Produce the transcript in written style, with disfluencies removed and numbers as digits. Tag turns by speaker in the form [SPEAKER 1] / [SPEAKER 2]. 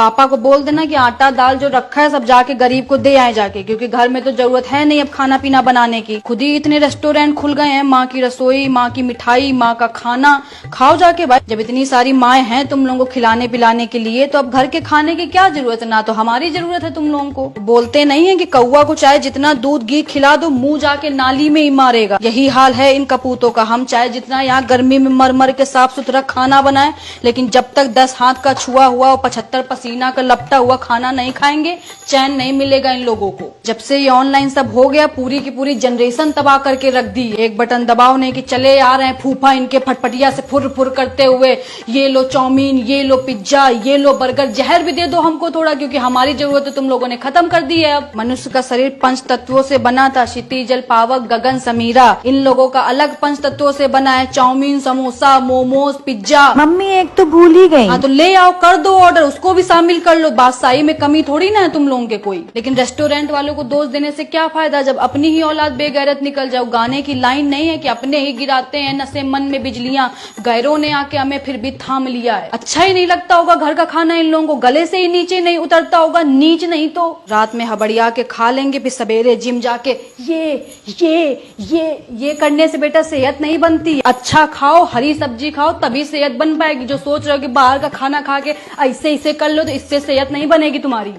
[SPEAKER 1] पापा को बोल देना कि आटा दाल जो रखा है सब जाके गरीब को दे आए जाके, क्योंकि घर में तो जरूरत है नहीं अब खाना पीना बनाने की। खुद ही इतने रेस्टोरेंट खुल गए हैं, माँ की रसोई, माँ की मिठाई, माँ का खाना खाओ जाके भाई। जब इतनी सारी माएँ हैं तुम लोगों को खिलाने पिलाने के लिए, तो अब घर के खाने की क्या जरूरत है? ना तो हमारी जरूरत है तुम लोगों को। बोलते नहीं है कि कौवा को चाहे जितना दूध घी खिला दो मुंह जाके नाली में ही मारेगा। यही हाल है इन कपूतों का। हम चाहे जितना यहाँ गर्मी में मर मर के साफ सुथरा खाना बनाए, लेकिन जब तक 10 हाथ का छुआ हुआ और 75 पसीना का लपटा हुआ खाना नहीं खाएंगे, चैन नहीं मिलेगा इन लोगों को। जब से ये ऑनलाइन सब हो गया, पूरी की पूरी जनरेशन तबाह करके रख दी। एक बटन दबाओ नहीं कि चले आ रहे हैं फूफा इनके फटफटिया से फुर फुर करते हुए, ये लो चाउमीन, ये लो पिज्जा, ये लो बर्गर। जहर भी दे दो हमको थोड़ा, क्योंकि हमारी जरूरत तो तुम लोगों ने खत्म कर दी है। अब मनुष्य का शरीर 5 तत्वों से बना था, क्षिति जल पावक गगन समीरा। इन लोगों का अलग 5 तत्वों से बना है, chowmein, samosa, momos, pizza.
[SPEAKER 2] Mummy एक तो भूल ही गई।
[SPEAKER 1] हाँ तो ले आओ, कर दो ऑर्डर, उसको भी शामिल कर लो। बादशाही में कमी थोड़ी ना है तुम लोगों के कोई। लेकिन रेस्टोरेंट वालों को दोष देने से क्या फायदा जब अपनी ही औलाद बेगैरत निकल जाओ। गाने की लाइन नहीं है कि अपने ही गिराते हैं नशे मन में बिजलियां, गैरों ने आके हमें फिर भी थाम लिया है। अच्छा ही नहीं लगता होगा घर का खाना इन लोगों को, गले से ही नीचे नहीं उतरता होगा। नीच नहीं तो रात में हबड़िया के खा लेंगे, फिर सवेरे जिम जाके ये करने से बेटा सेहत नहीं बनती। अच्छा खाओ, हरी सब्जी खाओ, तभी सेहत बन पाएगी। जो सोच रहे हो कि बाहर का खाना खा के ऐसे कर लो, तो इससे सेहत नहीं बनेगी तुम्हारी।